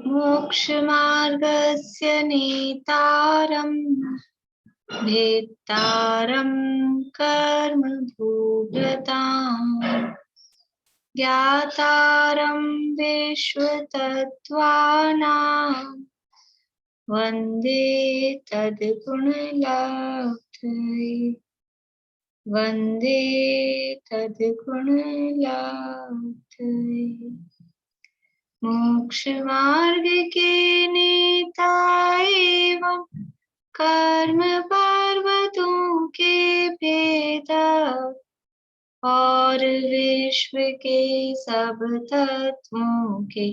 मोक्षमार्गस्य नेतारं भेत्तारं कर्मभूभृताम् ज्ञातारं विश्वतत्त्वानां वन्दे तद्गुणलब्धये वन्दे तद्गुणलब्धये। मोक्षमार्ग के नेता एवं कर्म पर्वतों के भेदक और विश्व के सब तत्वों के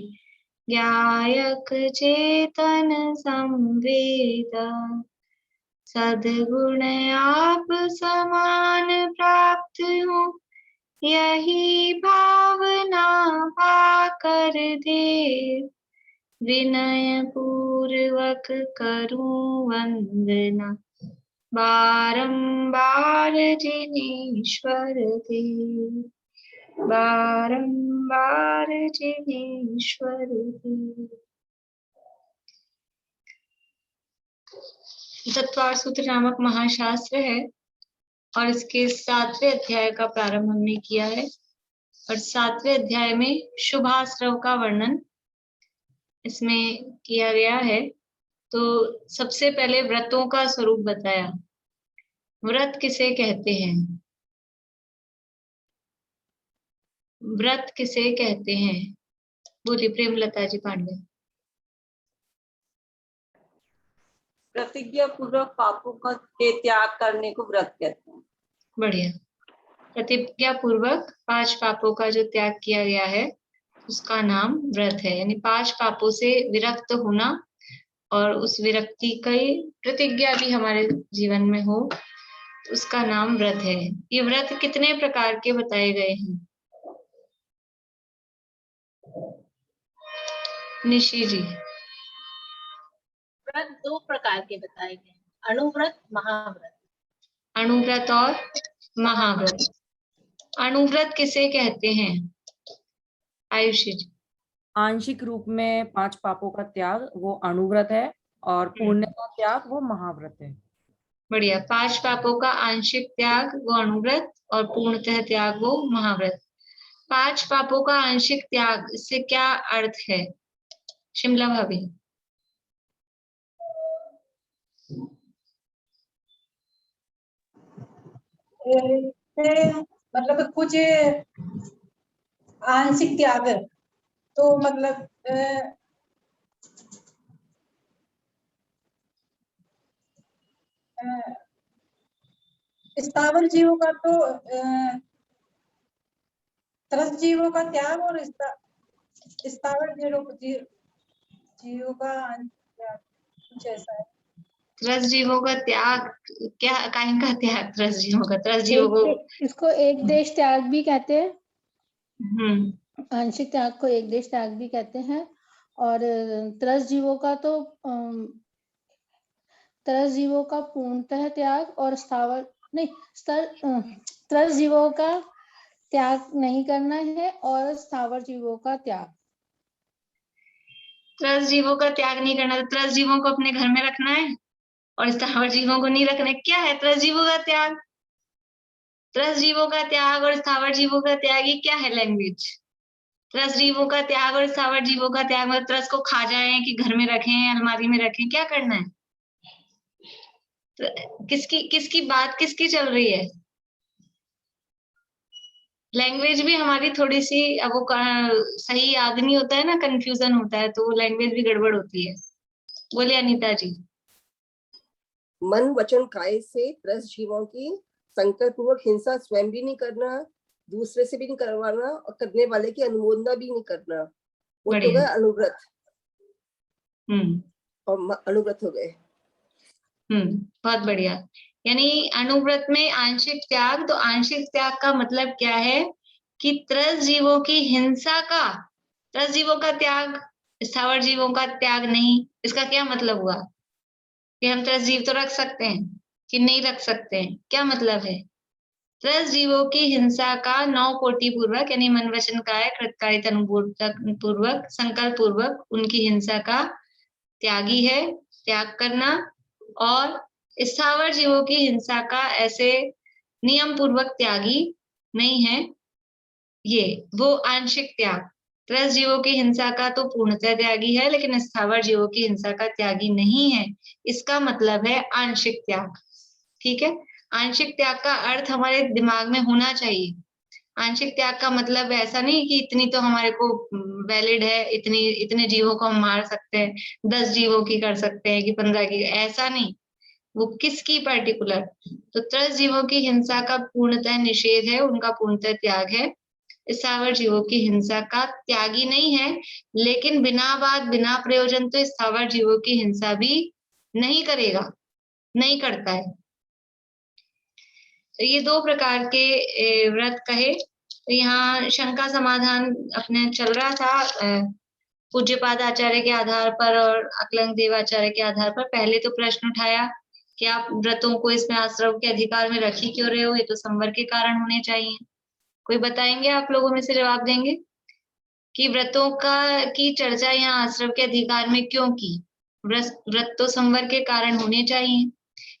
ज्ञायक चेतन संवेदक सद्गुण आप समान प्राप्त हो यही भावना पाकर दे विनय पूर्वक करूं वंदना बारंबार जिनेश्वर दे बारंबार जिनेश्वर दे। तत्वार सूत्र नामक महाशास्त्र है और इसके 7वें अध्याय का प्रारंभ हमने किया है और 7वें अध्याय में शुभाश्रव का वर्णन इसमें किया गया है। तो सबसे पहले व्रतों का स्वरूप बताया। व्रत किसे कहते हैं? व्रत किसे कहते हैं? बोलिए प्रेमलता जी पांडे। प्रतिज्ञा पूर्वक पापों का के त्याग करने को व्रत कहते हैं। बढ़िया। प्रतिज्ञा पूर्वक 5 पापों का जो त्याग किया गया है उसका नाम व्रत है, यानी 5 पापों से विरक्त होना और उस विरक्ति की प्रतिज्ञा भी हमारे जीवन में हो, उसका नाम व्रत है। ये व्रत कितने प्रकार के बताए गए हैं? निशी जी। व्रत 2 प्रकार के बताए गए, अणुव्रत, महाव्रत। अणुव्रत और महाव्रत। अणुव्रत किसे कहते हैं? आयुषी जी। आंशिक रूप में 5 पापों का त्याग वो अणुव्रत है और पूर्ण का त्याग वो महाव्रत है। बढ़िया। 5 पापों का आंशिक त्याग वो अणुव्रत और पूर्णतः त्याग वो महाव्रत। 5 पापों का आंशिक त्याग, इससे क्या अर्थ है? शिमला भाभी। मतलब कुछ आंशिक त्याग, तो मतलब स्थावर जीवों का तो त्रस्त जीवों का त्याग और स्थावर जीवों का कुछ ऐसा है। त्रस्त जीवों का त्याग, क्या काहे का त्याग? त्रस्त जीवों का, त्रस्त जीवों को इसको एक देश त्याग भी कहते हैं। आंशिक त्याग को एक देश त्याग भी कहते हैं। और त्रस्त जीवों का तो त्रस्त जीवों का पूर्णतः त्याग और स्थावर नहीं, त्रस्त जीवों का त्याग नहीं करना है और स्थावर जीवों का त्याग। त्रस्त जीवों का त्याग नहीं करना, तो त्रस्त जीवों को अपने घर में रखना है और स्थावर जीवों को नहीं रखना है। क्या है त्रस्त जीवों का त्याग? त्रस्त जीवों का त्याग और स्थावर जीवों का त्याग, ये क्या है लैंग्वेज? त्रस्त जीवों का त्याग और स्थावर जीवों का त्याग मतलब त्रस्त को खा जाए कि घर में रखें, अलमारी में रखें, क्या करना है? किसकी बात किसकी चल रही है? लैंग्वेज भी हमारी थोड़ी सी वो सही याद नहीं होता है ना, कंफ्यूजन होता है, तो लैंग्वेज भी गड़बड़ होती है। बोलिए अनीता जी। मन वचन काय से त्रस्त जीवों की संकल्प पूर्वक हिंसा स्वयं भी नहीं करना, दूसरे से भी नहीं करवाना और करने वाले की अनुमोदना भी नहीं करना, वो तो गए अनुव्रत। और अनुव्रत हो गए। बहुत बढ़िया। यानी अनुव्रत में आंशिक त्याग, तो आंशिक त्याग का मतलब क्या है कि त्रस्त जीवों की हिंसा का, त्रस्त जीवों का त्याग, स्थावर जीवों का त्याग नहीं। इसका क्या मतलब हुआ कि हम त्रस्त जीव तो रख सकते हैं कि नहीं रख सकते हैं? क्या मतलब है? त्रस जीवों की हिंसा का 9 कोटि पूर्वक यानी मन वचन काया कृतकारिता पूर्वक संकल्प पूर्वक उनकी हिंसा का त्यागी है, त्याग करना। और स्थावर जीवों की हिंसा का ऐसे नियम पूर्वक त्यागी नहीं है, ये वो आंशिक त्याग। त्रस जीवों की हिंसा का तो पूर्णतः त्यागी है, लेकिन स्थावर जीवों की हिंसा का त्यागी नहीं है। इसका मतलब है आंशिक त्याग। ठीक है, आंशिक त्याग का अर्थ हमारे दिमाग में होना चाहिए। आंशिक त्याग का मतलब ऐसा नहीं कि इतनी तो हमारे को वैलिड है, इतने जीवों को हम मार सकते हैं, 10 जीवों की कर सकते हैं कि 15 की, ऐसा नहीं। वो किसकी पर्टिकुलर, तो त्रस जीवों की हिंसा का पूर्णतः निषेध है, उनका पूर्णतः त्याग है। स्थावर जीवों की हिंसा का त्यागी नहीं है, लेकिन बिना बात बिना प्रयोजन तो स्थावर जीवों की हिंसा भी नहीं करेगा, नहीं करता है। तो ये 2 प्रकार के व्रत कहे। तो यहाँ शंका समाधान अपने चल रहा था पूज्यपाद आचार्य के आधार पर और अकलंक देवाचार्य के आधार पर। पहले तो प्रश्न उठाया कि आप व्रतों को इसमें आश्रव के अधिकार में रख ही क्यों रहे हो, ये तो संवर के कारण होने चाहिए। कोई बताएंगे, आप लोगों में से जवाब देंगे कि व्रतों की चर्चा यहाँ आश्रव के अधिकार में क्यों की? व्रत तो संवर के कारण होने चाहिए।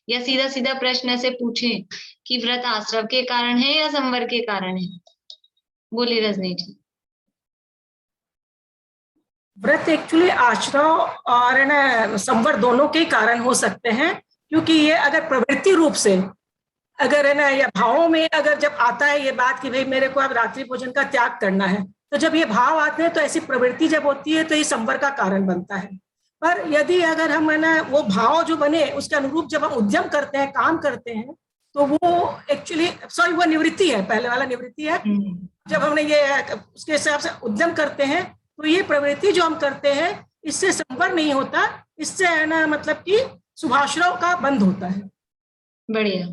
या सीधा सीधा प्रश्न ऐसे पूछे कि व्रत आश्रव के कारण है या संवर के कारण है? बोलिए रजनी जी। व्रत एक्चुअली आश्रव और ना संवर दोनों के कारण हो सकते हैं, क्योंकि ये अगर प्रवृत्ति रूप से अगर है ना या भावों में अगर जब आता है ये बात कि भाई मेरे को अब रात्रि भोजन का त्याग करना है, तो जब ये भाव आते हैं तो ऐसी प्रवृत्ति जब होती है तो ये संवर का कारण बनता है। पर यदि अगर हम है ना वो भाव जो बने उसके अनुरूप जब हम उद्यम करते हैं, काम करते हैं, तो वो एक्चुअली वो निवृत्ति है, पहले वाला निवृत्ति है। जब हमने ये उसके हिसाब से उद्यम करते हैं तो ये प्रवृत्ति जो हम करते हैं इससे संवर नहीं होता, इससे है ना मतलब कि शुभाश्रव का बंध होता है। बढ़िया,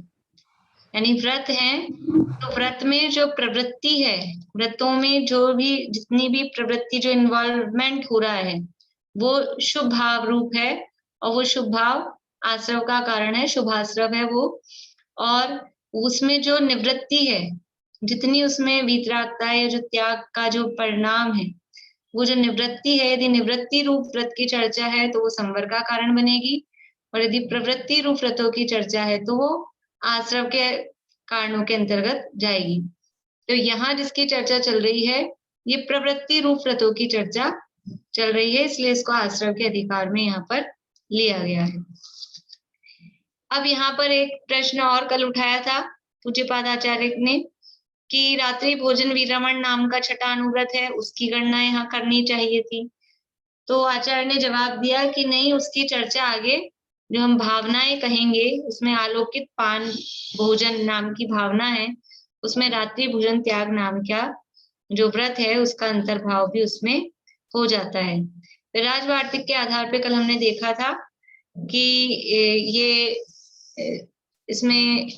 यानी व्रत है तो व्रत में जो प्रवृत्ति है, व्रतों में जो भी जितनी भी प्रवृत्ति जो इन्वॉल्वमेंट हो रहा है वो शुभ भाव रूप है, और वो शुभ भाव आश्रव का कारण है, शुभाश्रव है वो। और उसमें जो निवृत्ति है, जितनी उसमें वीतरागता है, जो त्याग का जो परिणाम है, वो जो निवृत्ति है, यदि निवृत्ति रूप व्रत की चर्चा है तो वो संवर का कारण बनेगी, और यदि प्रवृत्ति रूप व्रतों की चर्चा है तो वो आश्रव के कारणों के अंतर्गत जाएगी। तो यहाँ जिसकी चर्चा चल रही है ये प्रवृत्ति रूप व्रतों की चर्चा चल रही है, इसलिए इसको आश्रव के अधिकार में यहाँ पर लिया गया है। अब यहाँ पर एक प्रश्न और कल उठाया था पूज्यपाद आचार्य ने कि रात्रि भोजन विरमण नाम का छठा अनुव्रत है, उसकी गणना यहाँ करनी चाहिए थी। तो आचार्य ने जवाब दिया कि नहीं, उसकी चर्चा आगे जो हम भावनाएं कहेंगे उसमें आलोकित पान भोजन नाम की भावना है, उसमें रात्रि भोजन त्याग नाम का जो व्रत है उसका अंतर्भाव भी उसमें हो जाता है। विराज वार्तिक के आधार पे कल हमने देखा था कि ये इसमें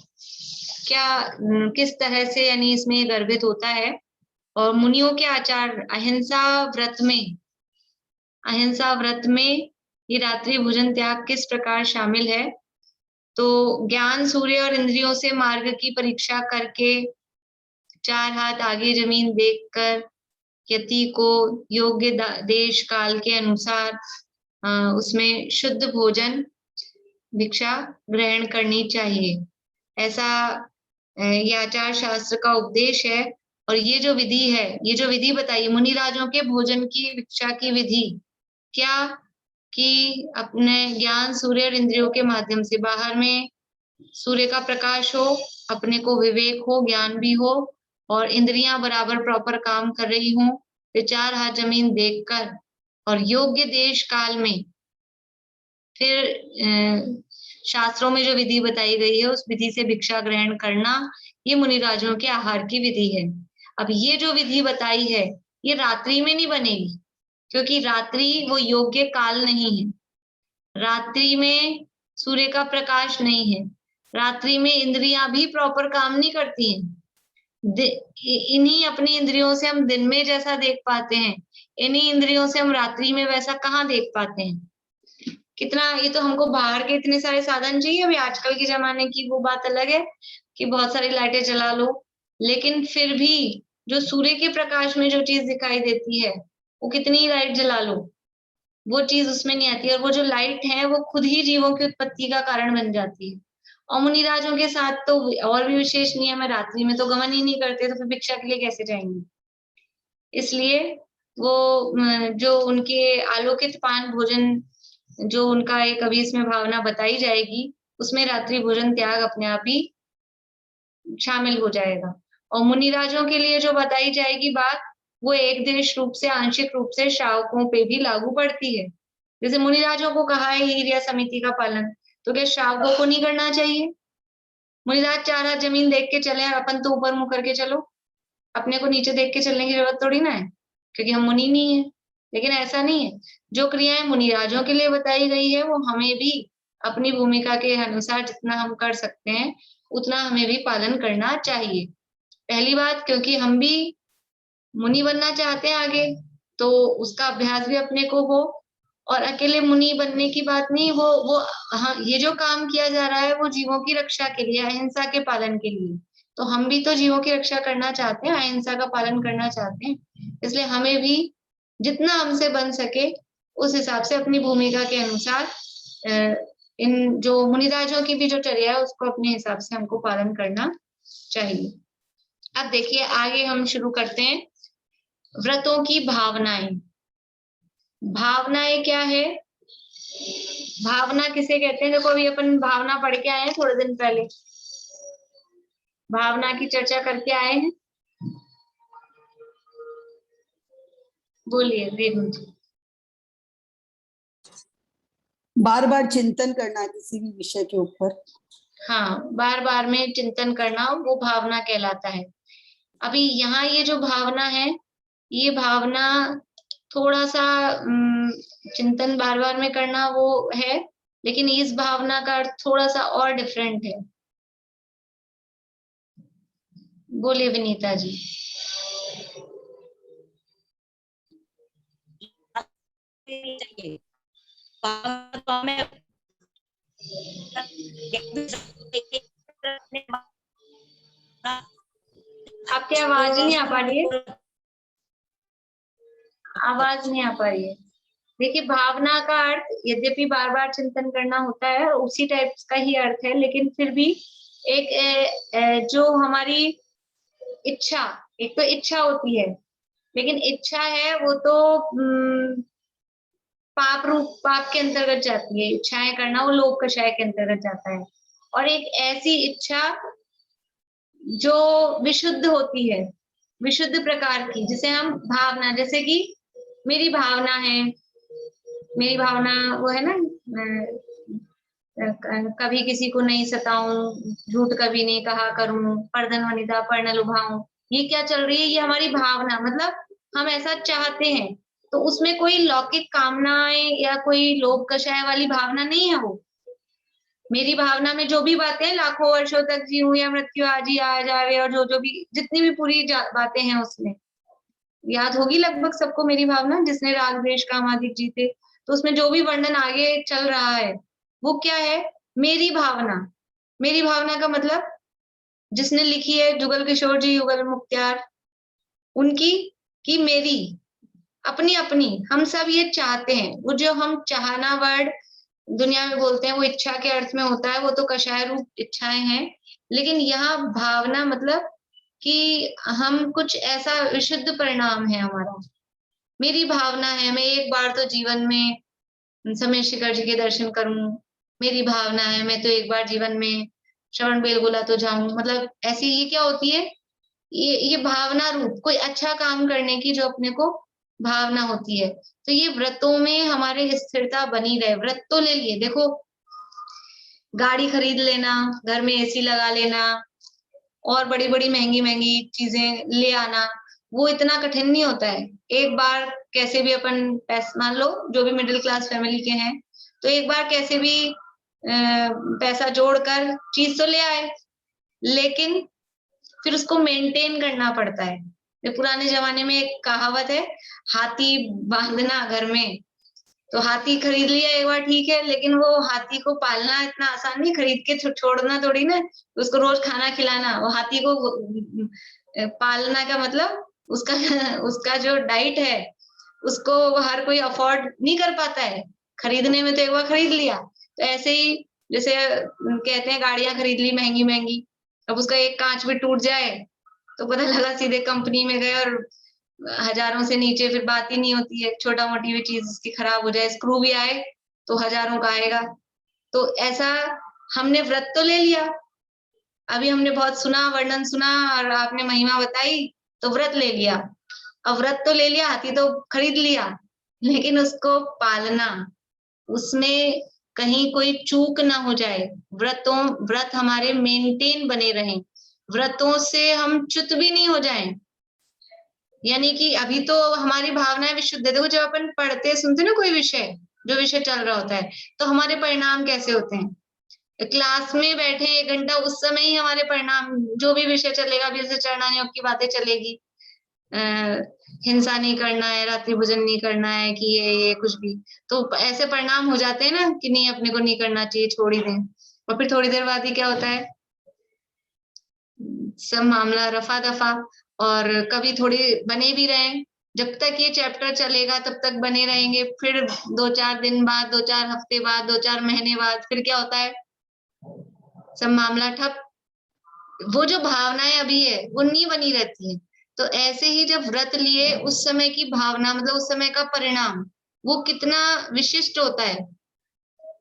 क्या किस तरह से यानी इसमें गर्भित होता है, और मुनियों के आचार अहिंसा व्रत में ये रात्रि भोजन त्याग किस प्रकार शामिल है। तो ज्ञान सूर्य और इंद्रियों से मार्ग की परीक्षा करके 4 हाथ आगे जमीन देखकर यति को योग्य देश काल के अनुसार उसमें शुद्ध भोजन भिक्षा ग्रहण करनी चाहिए, ऐसा ये आचार शास्त्र का उपदेश है। और ये जो विधि है, ये जो विधि बताइए मुनिराजों के भोजन की भिक्षा की विधि क्या, कि अपने ज्ञान सूर्य और इंद्रियों के माध्यम से बाहर में सूर्य का प्रकाश हो, अपने को विवेक हो, ज्ञान भी हो, और इंद्रियां बराबर प्रॉपर काम कर रही हों, फिर 4 हाथ जमीन देखकर और योग्य देश काल में फिर शास्त्रों में जो विधि बताई गई है उस विधि से भिक्षा ग्रहण करना, ये मुनिराजों के आहार की विधि है। अब ये जो विधि बताई है ये रात्रि में नहीं बनेगी, क्योंकि रात्रि वो योग्य काल नहीं है, रात्रि में सूर्य का प्रकाश नहीं है, रात्रि में इंद्रियां भी प्रॉपर काम नहीं करती हैं। इन्हीं अपनी इंद्रियों से हम दिन में जैसा देख पाते हैं, इन्हीं इंद्रियों से हम रात्रि में वैसा कहाँ देख पाते हैं। कितना, ये तो हमको बाहर के इतने सारे साधन चाहिए, अभी आजकल के जमाने की वो बात अलग है, कि बहुत सारी लाइटें जला लो, लेकिन फिर भी जो सूर्य के प्रकाश में जो चीज दिखाई देती है, वो कितनी ही लाइट जला लो, वो चीज उसमें नहीं आती। और वो जो लाइट है वो खुद ही जीवों की उत्पत्ति का कारण बन जाती है। और मुनिराजों के साथ तो और भी विशेष नियम है, रात्रि में तो गमन ही नहीं करते, तो फिर भिक्षा के लिए कैसे जाएंगे। इसलिए वो जो उनके आलोकित पान भोजन, जो उनका एक अभी इसमें भावना बताई जाएगी, उसमें रात्रि भोजन त्याग अपने आप ही शामिल हो जाएगा। और मुनिराजों के लिए जो बताई जाएगी बात, वो एक देश रूप से, आंशिक रूप से श्रावकों पे भी लागू पड़ती है। जैसे मुनिराजों को कहा है हिरिया समिति का पालन, तो क्या श्रावकों को नहीं करना चाहिए? मुनिराज 4 हाथ जमीन देख के चले, अपन तो ऊपर मुंह करके चलो, अपने को नीचे देख के चलने की जरूरत थोड़ी ना है, क्योंकि हम मुनि नहीं है। लेकिन ऐसा नहीं है, जो क्रियाएं मुनिराजों के लिए बताई गई है वो हमें भी अपनी भूमिका के अनुसार जितना हम कर सकते हैं उतना हमें भी पालन करना चाहिए। पहली बात, क्योंकि हम भी मुनि बनना चाहते हैं आगे, तो उसका अभ्यास भी अपने को हो। और अकेले मुनि बनने की बात नहीं, वो हाँ, ये जो काम किया जा रहा है वो जीवों की रक्षा के लिए, अहिंसा के पालन के लिए। तो हम भी तो जीवों की रक्षा करना चाहते हैं, अहिंसा का पालन करना चाहते हैं। इसलिए हमें भी जितना हमसे बन सके उस हिसाब से अपनी भूमिका के अनुसार इन जो मुनिराजों की भी जो चर्या है उसको अपने हिसाब से हमको पालन करना चाहिए। अब देखिए आगे हम शुरू करते हैं व्रतों की भावनाएं। भावनाएं क्या है? भावना किसे कहते हैं? देखो अभी अपन भावना पढ़ के आए हैं थोड़े दिन पहले, भावना की चर्चा करके आए हैं। बोलिए रेणु जी। बार बार चिंतन करना किसी भी विषय के ऊपर। हाँ, बार बार में चिंतन करना वो भावना कहलाता है। अभी यहाँ ये जो भावना है, ये भावना थोड़ा सा चिंतन बार बार में करना वो है, लेकिन इस भावना का अर्थ थोड़ा सा और डिफरेंट है। बोलिए विनीता जी। आपकी आवाज नहीं आ पा रही है, आवाज नहीं आ पा रही है। देखिए भावना का अर्थ यद्यपि बार बार चिंतन करना होता है, उसी टाइप का ही अर्थ है, लेकिन फिर भी एक जो हमारी इच्छा, एक तो इच्छा होती है, लेकिन इच्छा है वो तो पाप के अंतर्गत जाती है। इच्छाएं करना वो लोक कषाय के अंतर्गत जाता है। और एक ऐसी इच्छा जो विशुद्ध होती है, विशुद्ध प्रकार की, जिसे हम भावना, जैसे कि मेरी भावना है, मेरी भावना वो है ना, कभी किसी को नहीं सताऊं, झूठ कभी नहीं कहा करूं, परधन वनिता पर न लुभाऊं। ये क्या चल रही है? ये हमारी भावना, मतलब हम ऐसा चाहते हैं। तो उसमें कोई लौकिक कामनाएं या कोई लोक कषाय वाली भावना नहीं है। वो मेरी भावना में जो भी बातें लाखों वर्षों तक जीऊं या मृत्यु आज ही आ जावे, और जो भी जितनी भी पूरी बातें हैं उसमें याद होगी लगभग सबको मेरी भावना, जिसने राग द्वेष काम आदि जीते। तो उसमें जो भी वर्णन आगे चल रहा है वो क्या है? मेरी भावना। मेरी भावना का मतलब जिसने लिखी है जुगल किशोर जी, युगल मुख्तार, उनकी, कि मेरी अपनी अपनी, हम सब ये चाहते हैं। वो जो हम चाहना वर्ड दुनिया में बोलते हैं वो इच्छा के अर्थ में होता है, वो तो कषाय रूप इच्छाएं हैं। लेकिन यहाँ भावना मतलब कि हम कुछ ऐसा विशुद्ध परिणाम है हमारा। मेरी भावना है मैं एक बार तो जीवन में समय शिखर जी के दर्शन करूं, मेरी भावना है मैं तो एक बार जीवन में श्रवण बेलगोला तो जाऊं। मतलब ऐसी ये क्या होती है? ये भावना रूप कोई अच्छा काम करने की जो अपने को भावना होती है। तो ये व्रतों में हमारे स्थिरता बनी रहे। व्रत तो ले लिए, देखो गाड़ी खरीद लेना, घर में एसी लगा लेना और बड़ी बड़ी महंगी महंगी चीजें ले आना, वो इतना कठिन नहीं होता है। एक बार कैसे भी अपन पैसा, मान लो जो भी मिडिल क्लास फैमिली के हैं, तो एक बार कैसे भी पैसा जोड़कर चीज तो ले आए, लेकिन फिर उसको मेंटेन करना पड़ता है। पुराने जमाने में एक कहावत है, हाथी बांधना घर में तो हाथी खरीद लिया एक बार, ठीक है, लेकिन वो हाथी को पालना इतना आसान नहीं, खरीद के छोड़ना थोड़ी ना, उसको रोज खाना खिलाना। वो हाथी को पालना का मतलब उसका उसका जो डाइट है उसको हर कोई अफोर्ड नहीं कर पाता है। खरीदने में तो एक बार खरीद लिया, तो ऐसे ही जैसे कहते हैं गाड़ियां खरीद ली महंगी महंगी, अब उसका एक कांच भी टूट जाए तो पता लगा सीधे कंपनी में गए और हजारों से नीचे फिर बात ही नहीं होती है। छोटा मोटी भी चीज उसकी खराब हो जाए, स्क्रू भी आए तो हजारों का आएगा। तो ऐसा हमने व्रत तो ले लिया, अभी हमने बहुत सुना, वर्णन सुना और आपने महिमा बताई, तो व्रत ले लिया। अब व्रत तो ले लिया, हाथी तो खरीद लिया, लेकिन उसको पालना, उसमें कहीं कोई चूक ना हो जाए, व्रत हमारे मेंटेन बने रहें, व्रतों से हम च्युत भी नहीं हो जाएं। यानी कि अभी तो हमारी भावनाएं विशुद्ध है। देखो जब अपन पढ़ते सुनते ना कोई विषय, जो विषय चल रहा होता है, तो हमारे परिणाम कैसे होते हैं। क्लास में बैठे 1 घंटा, उस समय ही हमारे परिणाम, जो भी विषय चलेगा, अभी जैसे चरणान योग की बातें चलेगी, हिंसा नहीं करना है, रात्रि भोजन नहीं करना है, कि ये कुछ भी, तो ऐसे परिणाम हो जाते हैं ना कि नहीं अपने को नहीं करना चाहिए, छोड़ ही दें। और फिर थोड़ी देर बाद ही क्या होता है, सब मामला रफा दफा, और कभी थोड़ी बने भी रहे, जब तक ये चैप्टर चलेगा तब तक बने रहेंगे, फिर 2-4 दिन बाद, 2-4 हफ्ते बाद, 2-4 महीने बाद फिर क्या होता है, सब मामला ठप। वो जो भावनाएं अभी है वो नहीं बनी रहती है। तो ऐसे ही जब व्रत लिए, उस समय की भावना, मतलब उस समय का परिणाम वो कितना विशिष्ट होता है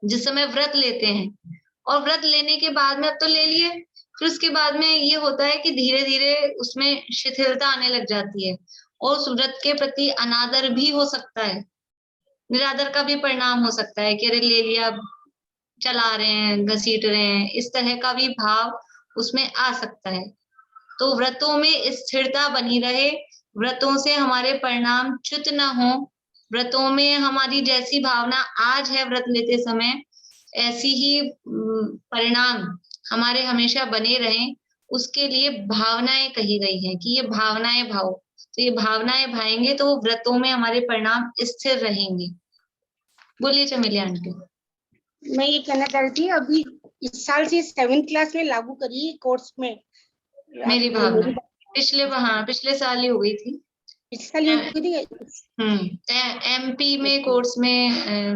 जिस समय व्रत लेते हैं। और व्रत लेने के बाद में, अब तो ले लिए, फिर उसके बाद में ये होता है कि धीरे धीरे उसमें शिथिलता आने लग जाती है, और उस व्रत के प्रति अनादर भी हो सकता है, निरादर का भी परिणाम हो सकता है कि अरे ले लिया, चला रहे हैं, घसीट रहे हैं, इस तरह का भी भाव उसमें आ सकता है। तो व्रतों में स्थिरता बनी रहे, व्रतों से हमारे परिणाम च्युत ना हो, व्रतों में हमारी जैसी भावना आज है व्रत लेते समय, ऐसी ही परिणाम हमारे हमेशा बने रहें, उसके लिए भावनाएं कही गई है कि ये भावनाएं भाव। तो ये भावनाएं भाएंगे तो वो व्रतों में हमारे परिणाम स्थिर रहेंगे। बोलिए चमेली आंटी। मैं ये कहना चाह रही थी, अभी इस साल से 7th क्लास में लागू करी कोर्स में मेरी भावना पिछले साल ही हो गई थी। इस साल एमपी में कोर्स में,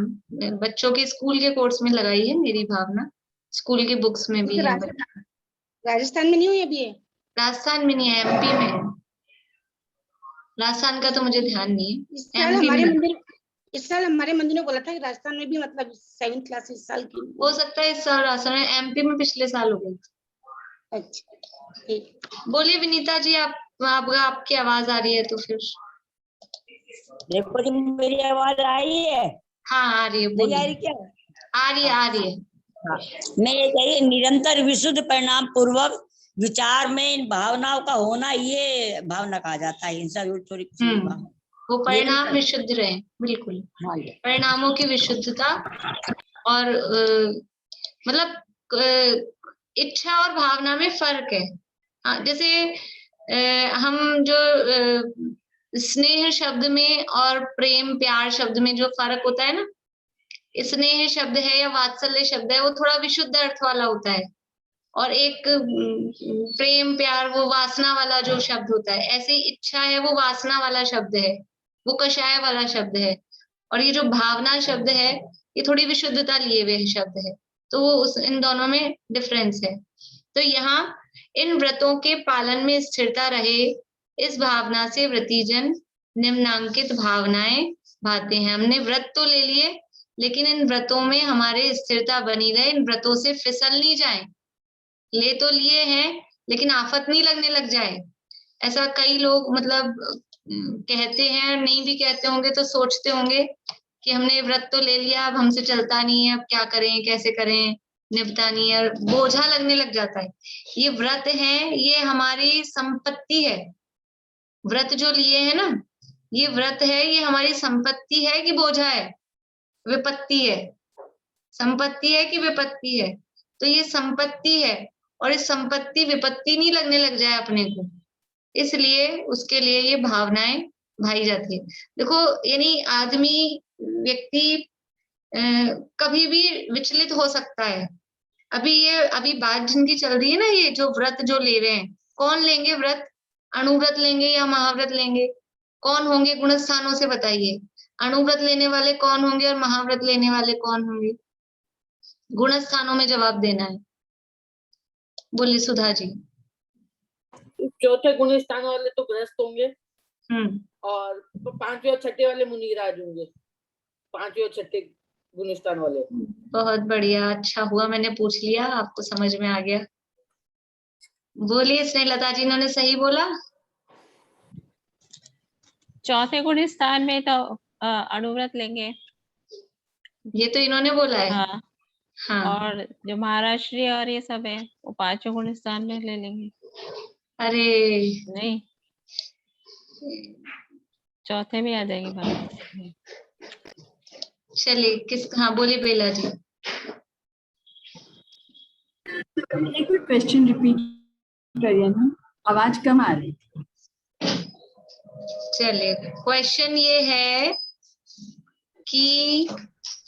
बच्चों के स्कूल के कोर्स में लगाई है मेरी भावना, स्कूल के बुक्स में भी है। राजस्थान में नहीं हुई अभी? राजस्थान में नहीं है, एमपी में है। राजस्थान का तो मुझे ध्यान नहीं है। इस साल हमारे मंदिर ने बोला था कि राजस्थान में भी मतलब 7th क्लास इस साल की हो सकता है। इस साल राजस्थान में, एमपी में पिछले साल हो गई। अच्छा, बोलिए विनीता जी, आपकी आवाज आ रही है तो फिर। देखो जी, मेरी आवाज आ रही है? हाँ आ रही है। नहीं आ रही क्या? आ रही है। हाँ। मैं ये कही, निरंतर विशुद्ध परिणाम पूर्वक विचार में इन भावनाओं का होना, ये भावना कहा जाता है। हिंसा थोड़ी वो परिणाम विशुद्ध रहे, बिल्कुल। परिणामों की विशुद्धता, और मतलब इच्छा और भावना में फर्क है। जैसे हम जो स्नेह शब्द में और प्रेम प्यार शब्द में जो फर्क होता है ना, स्नेह शब्द है या वात्सल्य शब्द है वो थोड़ा विशुद्ध अर्थ वाला होता है, और एक प्रेम प्यार वो वासना वाला जो शब्द होता है। ऐसे ही इच्छा है वो वासना वाला शब्द है, वो कषाय वाला शब्द है, और ये जो भावना शब्द है ये थोड़ी विशुद्धता लिए हुए शब्द है। तो वो इन दोनों में डिफरेंस है। तो यहाँ इन व्रतों के पालन में स्थिरता रहे, इस भावना से व्रतीजन निम्नांकित भावनाएं भाते हैं। हमने व्रत तो ले लिए, लेकिन इन व्रतों में हमारे स्थिरता बनी रहे, इन व्रतों से फिसल नहीं जाए। ले तो लिए हैं लेकिन आफत नहीं लगने लग जाए। ऐसा कई लोग मतलब कहते हैं, नहीं भी कहते होंगे तो सोचते होंगे कि हमने व्रत तो ले लिया, अब हमसे चलता नहीं है, अब क्या करें, कैसे करें, निपटा नहीं है, बोझा लगने लग जाता है। ये व्रत है, ये हमारी संपत्ति है। व्रत जो लिए है ना, ये व्रत है, ये हमारी संपत्ति है कि बोझा है, विपत्ति है। संपत्ति है कि विपत्ति है? तो ये संपत्ति है, और इस संपत्ति विपत्ति नहीं लगने लग जाए अपने को, इसलिए उसके लिए ये भावनाएं भाई जाती है। देखो, यानी आदमी व्यक्ति कभी भी विचलित हो सकता है। अभी बात जिनकी चल रही है ना, ये जो व्रत जो ले रहे हैं, कौन लेंगे व्रत? अणुव्रत लेंगे या महाव्रत लेंगे? कौन होंगे गुण स्थानों से बताइए। अणुव्रत लेने वाले कौन होंगे और महाव्रत लेने वाले कौन होंगे? गुण स्थानों में जवाब देना है। बोलिए सुधा जी। चौथे गुण स्थान वाले तो गृहस्थ होंगे हम्म। और 5वें और 6ठे वाले मुनिराज होंगे। 5वें और 6ठे गुण स्थान वाले। बहुत बढ़िया, अच्छा हुआ मैंने पूछ लिया, आपको समझ में आ गया। बोलिए स्नेहलता जी, इन्होंने सही बोला। चौथे गुण स्थान में तो अणुव्रत लेंगे। ये तो इन्होंने बोला है। हाँ। हाँ। और जो महाराष्ट्रीय और ये सब है वो 5वें गुण स्थान में ले लेंगे। अरे नहीं, चौथे में आ जाएंगे महाराष्ट्र। चलिए हाँ बोलिए बेला जी। एक क्वेश्चन रिपीट करिए ना, आवाज कम आ रही थी। चलिए क्वेश्चन ये है कि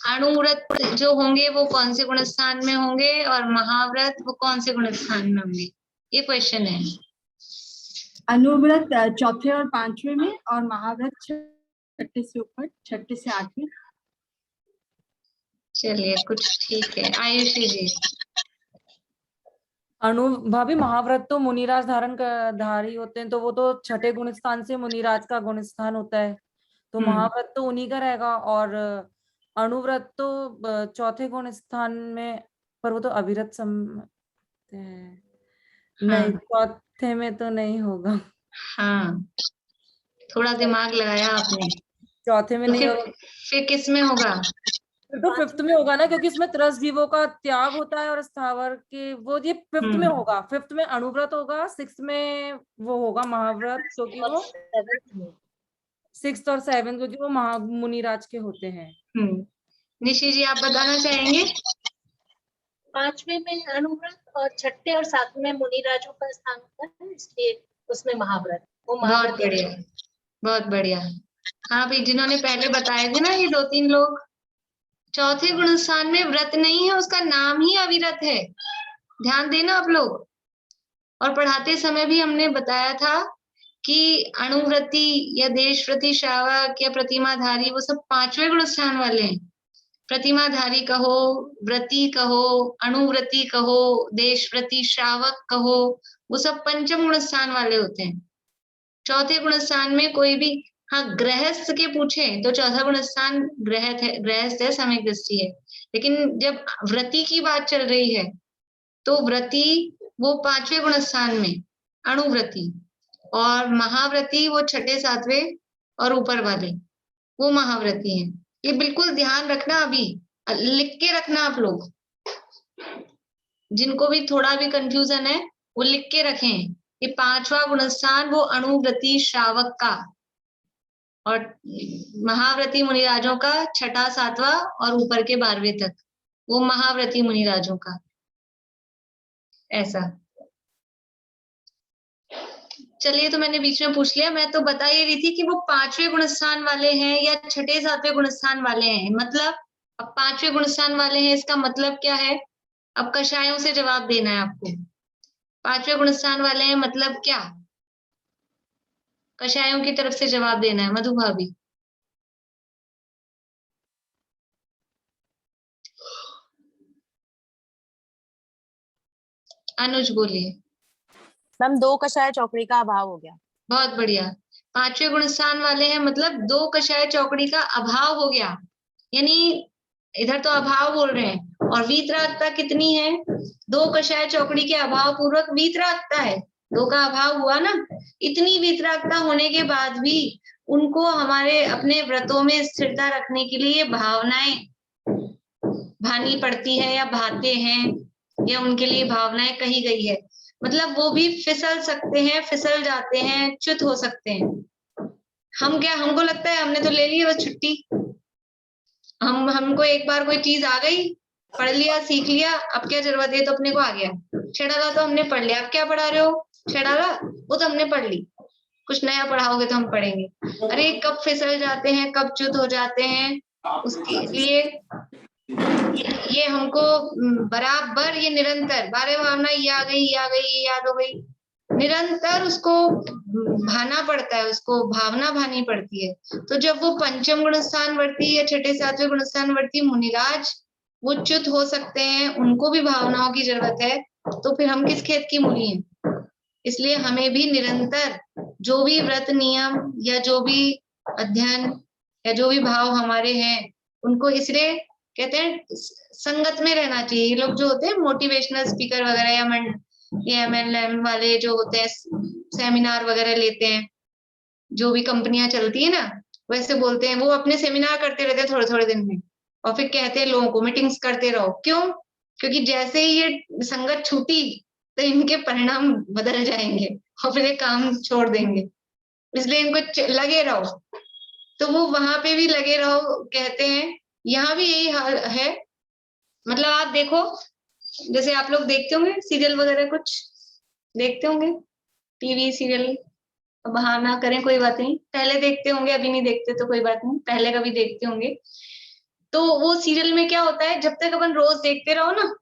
अणुव्रत जो होंगे वो कौन से गुण स्थान में होंगे और महाव्रत वो कौन से गुण स्थान में होंगे, ये क्वेश्चन है। अणुव्रत 4थे और 5वें में और महाव्रत 6ठे से ऊपर, 6ठे से 8वें। चलिए कुछ ठीक है। आयुषी जी। भाभी महाव्रत तो मुनिराज धारी होते हैं, तो वो तो 6ठे गुण स्थान से मुनिराज का गुण स्थान होता है, तो महाव्रत तो उन्हीं का रहेगा। और अणुव्रत तो 4थे गुण स्थान में, पर वो तो अविरत नहीं, 4थे में तो नहीं होगा। हाँ, थोड़ा दिमाग लगाया आपने। 4थे में तो नहीं होगा, फिर किस में होगा? तो 5th में होगा ना, क्योंकि इसमें त्रस जीवों का त्याग होता है और स्थावर के वो, ये 5th में होगा। 5th में अणुव्रत होगा, 6th में वो होगा महाव्रत, क्योंकि वो 6th और 7th क्योंकि वो मुनिराज के होते हैं। निशी जी आप बताना चाहेंगे? 5वें में अणुव्रत और 6ठे और 7वें में मुनिराजों का स्थान होता है, इसलिए उसमें महाव्रत। बहुत बढ़िया, बहुत बढ़िया। हाँ भाई, जिन्होंने पहले बताए थे ना ये 2-3 लोग, 4थे गुण स्थान में व्रत नहीं है, उसका नाम ही अविरत है। ध्यान देना आप लोग। और पढ़ाते समय भी हमने बताया था कि अणुव्रती या देशव्रती श्रावक या प्रतिमाधारी वो सब 5वें गुण स्थान वाले हैं। प्रतिमाधारी कहो, व्रती कहो, अणुव्रती कहो, देशव्रती श्रावक कहो, वो सब 5म गुण स्थान वाले होते हैं। 4थे गुण स्थान में कोई भी, हाँ गृहस्थ के पूछे तो 4था गुण स्थान गृहस्थ है, सम्यक दृष्टि है। लेकिन जब व्रती की बात चल रही है तो व्रती वो 5वें गुण स्थान में, अणुव्रती, और महाव्रती वो 6ठे 7वें और ऊपर वाले वो महाव्रती हैं। ये बिल्कुल ध्यान रखना, अभी लिख के रखना आप लोग। जिनको भी थोड़ा भी कंफ्यूजन है वो लिख के रखें। ये 5वां गुण स्थान वो अणुव्रती श्रावक का, और महाव्रती मुनिराजों का 6ठा 7वां और ऊपर के 12वें तक वो महाव्रती मुनिराजों का। ऐसा। चलिए, तो मैंने बीच में पूछ लिया। मैं तो बता ही रही थी कि वो 5वें गुण स्थान वाले हैं या 6ठे 7वें गुण स्थान वाले हैं। मतलब अब 5वें गुण स्थान वाले हैं, इसका मतलब क्या है? अब कषायों से जवाब देना है आपको। 5वें गुण स्थान वाले हैं मतलब क्या? कषायों की तरफ से जवाब देना है। मधु भाभी। अनुज बोलिए। मैम 2 कषाय चौकड़ी का अभाव हो गया। बहुत बढ़िया। 5वें गुण स्थान वाले हैं मतलब 2 कषाय चौकड़ी का अभाव हो गया, यानी इधर तो अभाव बोल रहे हैं। और वीतरागता कितनी है? 2 कषाय चौकड़ी के अभाव पूर्वक वीतरागता है, 2 का अभाव हुआ ना। इतनी वीतरागता होने के बाद भी उनको हमारे अपने व्रतों में स्थिरता रखने के लिए भावनाएं भानी पड़ती है या भाते हैं, या उनके लिए भावनाएं कही गई है। मतलब वो भी फिसल सकते हैं, फिसल जाते हैं, च्युत हो सकते हैं। हमको लगता है हमने तो ले ली बस छुट्टी, हमको एक बार कोई चीज आ गई, पढ़ लिया, सीख लिया, अब क्या जरूरत है, तो अपने को आ गया। छेड़ाला तो हमने पढ़ लिया, अब क्या पढ़ा रहे हो? छेड़ाला वो तो हमने पढ़ ली, कुछ नया पढ़ाओगे तो हम पढ़ेंगे। अरे कब फिसल जाते हैं, कब च्युत हो जाते हैं, उसके लिए ये हमको बराबर, ये निरंतर, बारे भावना ये आ गई, ये आ गई, ये याद हो गई, निरंतर उसको भाना पड़ता है, उसको भावना भानी पड़ती है। तो जब वो पंचम गुण स्थान वर्ती या छठे सातवें गुण स्थान वर्ती मुनिराज वो च्युत हो सकते हैं, उनको भी भावनाओं की जरूरत है, तो फिर हम किस खेत की मूली हैं। इसलिए हमें भी निरंतर जो भी व्रत नियम या जो भी अध्ययन या जो भी भाव हमारे हैं उनको, इसलिए कहते हैं संगत में रहना चाहिए। ये लोग जो होते हैं मोटिवेशनल स्पीकर वगैरह या MLM वाले जो होते हैं, सेमिनार वगैरह लेते हैं, जो भी कंपनियां चलती है ना, वैसे बोलते हैं, वो अपने सेमिनार करते रहते हैं थोड़े थोड़े दिन में, और फिर कहते हैं लोगों को मीटिंग्स करते रहो। क्यों? क्योंकि जैसे ही ये संगत छूटी तो इनके परिणाम बदल जाएंगे और फिर ये काम छोड़ देंगे, इसलिए इनको लगे रहो। तो वो वहां पे भी लगे रहो कहते हैं, यहाँ भी यही हाल है। मतलब आप देखो, जैसे आप लोग देखते होंगे सीरियल वगैरह, कुछ देखते होंगे टीवी सीरियल, बहाना करें कोई बात नहीं, पहले देखते होंगे, अभी नहीं देखते तो कोई बात नहीं, पहले कभी देखते होंगे। तो वो सीरियल में क्या होता है, जब तक अपन रोज देखते रहो ना,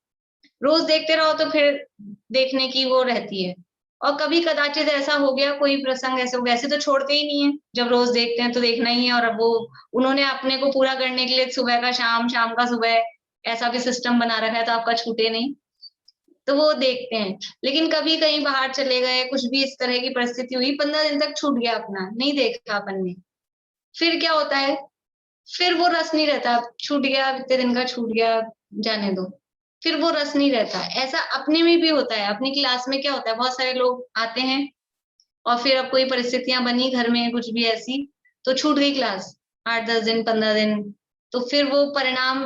रोज देखते रहो तो फिर देखने की वो रहती है। और कभी कदाचित ऐसा हो गया, कोई प्रसंग ऐसे हो गया, ऐसे तो छोड़ते ही नहीं है, जब रोज देखते हैं तो देखना ही है। और अब वो उन्होंने अपने को पूरा करने के लिए सुबह का शाम, शाम का सुबह, ऐसा भी सिस्टम बना रखा है, तो आपका छूटे नहीं, तो वो देखते हैं। लेकिन कभी कहीं बाहर चले गए, कुछ भी इस तरह की परिस्थिति हुई, 15 दिन तक छूट गया, अपना नहीं देखा अपन ने, फिर क्या होता है, फिर वो रस नहीं रहता, छूट गया, इतने दिन का छूट गया, जाने दो, फिर वो रस नहीं रहता। ऐसा अपने में भी होता है। अपनी क्लास में क्या होता है, बहुत सारे लोग आते हैं और फिर अब कोई परिस्थितियां बनी घर में कुछ भी ऐसी, तो छूट गई क्लास 8-10 दिन 15 दिन, तो फिर वो परिणाम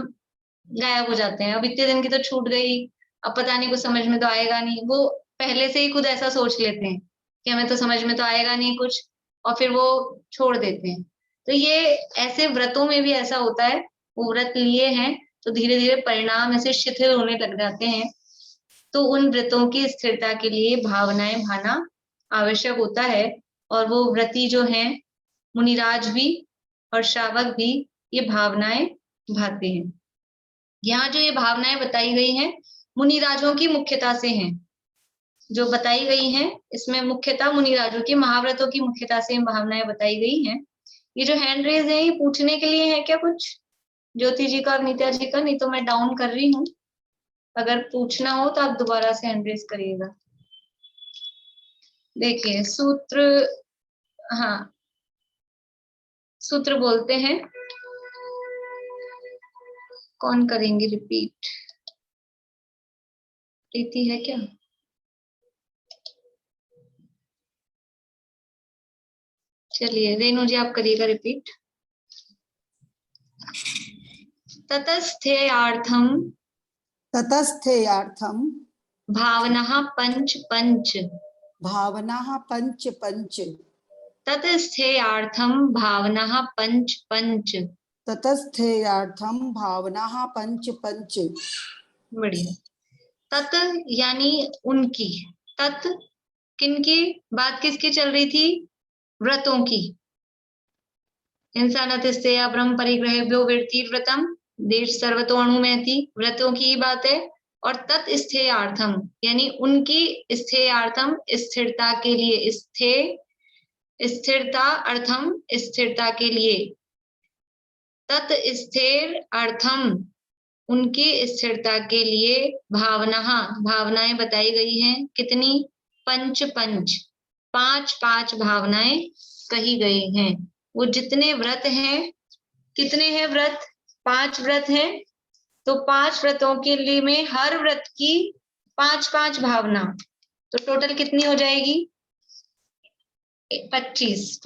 गायब हो जाते हैं। अब इतने दिन की तो छूट गई, अब पता नहीं कुछ समझ में तो आएगा नहीं, वो पहले से ही खुद ऐसा सोच लेते हैं कि हमें तो समझ में तो आएगा नहीं कुछ, और फिर वो छोड़ देते हैं। तो ये ऐसे व्रतों में भी ऐसा होता है, वो व्रत लिए हैं तो धीरे धीरे परिणाम ऐसे शिथिल होने लग जाते हैं। तो उन व्रतों की स्थिरता के लिए भावनाएं भाना आवश्यक होता है। और वो व्रती जो हैं, मुनिराज भी और श्रावक भी, ये भावनाएं भाते हैं। यहाँ जो ये भावनाएं बताई गई हैं, मुनिराजों की मुख्यता से हैं, जो बताई गई हैं इसमें मुख्यतः मुनिराजों की, महाव्रतों की मुख्यता से भावनाएं बताई गई हैं। ये जो हैंड रेज है, ये पूछने के लिए है क्या कुछ, ज्योति जी का, नित्या जी का? नहीं तो मैं डाउन कर रही हूँ, अगर पूछना हो तो आप दोबारा से हैंड रेज करिएगा। देखिए सूत्र, हाँ सूत्र बोलते हैं, कौन करेंगे रिपीट? प्रीति है क्या? चलिए रेणु जी आप करिएगा रिपीट। ततस्थेयार्थम भावनाः पंच पंच, भावनाः पंच पंच, ततस्थेयार्थम भावनाः पंच पंच, ततस्थेयार्थम भावनाः पंच पंच। बढ़िया। तत यानी उनकी, तत् किनकी बात, किसकी चल रही थी? व्रतों की। इंसानतिस्तेया ब्रह्म परिग्रहेभ्यो व्रतीर्व्रतम देश सर्वतो अणुमेति, व्रतों की बात है। और तत् स्थेयार्थम यानी उनकी स्थेयार्थम, स्थिरता के लिए, स्थिरता अर्थम, स्थिरता के लिए। तत् स्थिर अर्थम उनकी स्थिरता के लिए, भावना भावनाएं बताई गई हैं, कितनी? पंच पंच, 5 भावनाएं कही गई हैं। वो जितने व्रत हैं, कितने हैं व्रत? 5 व्रत हैं, तो 5 व्रतों के लिए में हर व्रत की 5 भावना, तो टोटल कितनी हो जाएगी? 25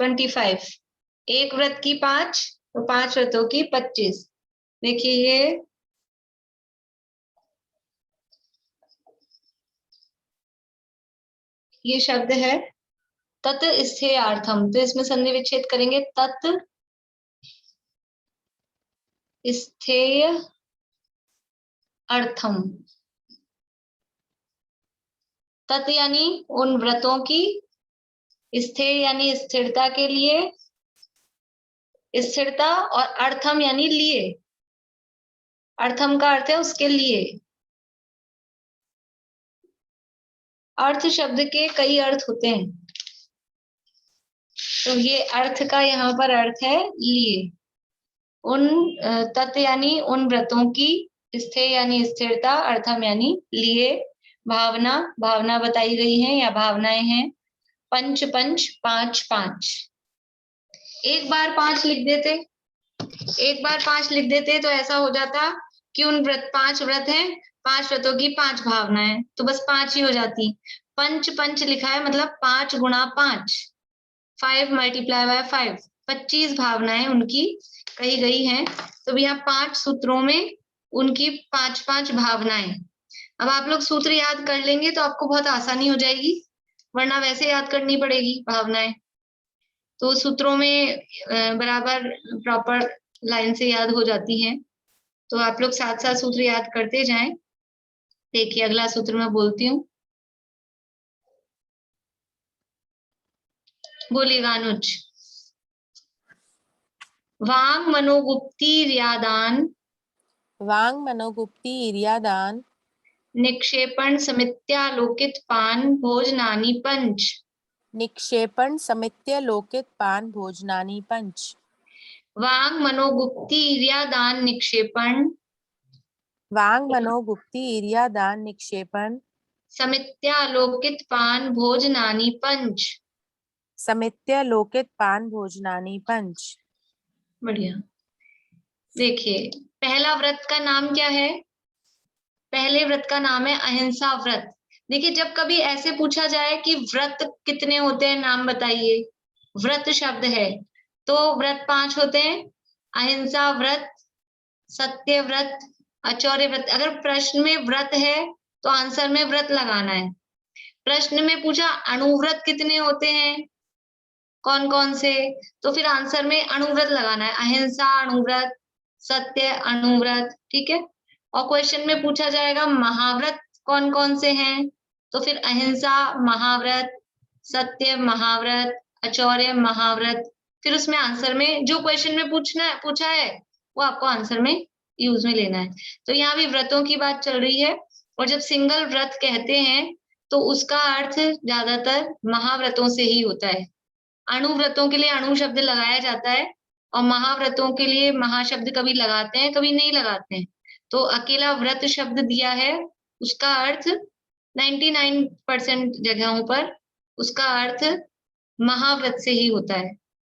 एक व्रत की 5, तो 5 व्रतों की 25। देखिए ये शब्द है तत् स्थेयार्थम, तो इसमें संधि विच्छेद करेंगे, तत् स्थेय अर्थम। तत् यानी उन व्रतों की, स्थेय यानी स्थिरता के लिए, स्थिरता, और अर्थम यानी लिए। अर्थम का अर्थ है उसके लिए। अर्थ शब्द के कई अर्थ होते हैं, तो ये अर्थ का यहाँ पर अर्थ है लिए। उन तत् यानी उन व्रतों की, स्थे यानी स्थिरता, अर्थम यानी लिए। भावना, भावना बताई गई है या भावनाएं हैं। पंच पंच, पांच पांच। एक बार 5 लिख देते, एक बार 5 लिख देते तो ऐसा हो जाता कि उन व्रत 5 व्रत हैं, 5 व्रतों की 5 भावनाएं, तो बस 5 ही हो जाती। पंच पंच लिखा है मतलब 5 गुणा 5, 5 मल्टीप्लाई बाय 5, 25 भावनाएं उनकी कही गई हैं। तो यहाँ 5 सूत्रों में उनकी 5-5 भावनाएं। अब आप लोग सूत्र याद कर लेंगे तो आपको बहुत आसानी हो जाएगी, वरना वैसे याद करनी पड़ेगी भावनाएं। तो सूत्रों में बराबर प्रॉपर लाइन से याद हो जाती हैं। तो आप लोग साथ साथ सूत्र याद करते जाएं। देखिए अगला सूत्र मैं बोलती हूँ, बोलिएगा अनुज। वांग मनोगुप्ती रियादान, वांग मनोगुप्ती इर्यादान, निक्षेपण समित्यालोकित पान भोजनानि पंच। निक्षेपण समित्य लोकित पान भोजनानि पंच। वांग मनोगुप्ती इर्यादान निक्षेपण, वांग मनोगुप्ती इर्यादान निक्षेपण, समित्यालोकित पान भोजनानि पंच। समित्य लोकित पान भोजनानि पंच। बढ़िया। देखिए पहला व्रत का नाम क्या है? पहले व्रत का नाम है अहिंसा व्रत। देखिए जब कभी ऐसे पूछा जाए कि व्रत कितने होते हैं, नाम बताइए, व्रत शब्द है तो व्रत 5 होते हैं, अहिंसा व्रत, सत्य व्रत, अचौर्य व्रत। अगर प्रश्न में व्रत है तो आंसर में व्रत लगाना है। प्रश्न में पूछा अणुव्रत कितने होते हैं, कौन कौन से, तो फिर आंसर में अणुव्रत लगाना है, अहिंसा अणुव्रत, सत्य अणुव्रत, ठीक है। और क्वेश्चन में पूछा जाएगा महाव्रत कौन कौन से हैं, तो फिर अहिंसा महाव्रत, सत्य महाव्रत, अचौर्य महाव्रत। फिर उसमें आंसर में जो क्वेश्चन में पूछा है वो आपको आंसर में यूज में लेना है। तो यहाँ भी व्रतों की बात चल रही है, और जब सिंगल व्रत कहते हैं तो उसका अर्थ ज्यादातर महाव्रतों से ही होता है। अणुव्रतों के लिए अणु शब्द लगाया जाता है, और महाव्रतों के लिए महाशब्द कभी लगाते हैं कभी नहीं लगाते हैं। तो अकेला व्रत शब्द दिया है, उसका अर्थ 99% जगहों पर उसका अर्थ महाव्रत से ही होता है।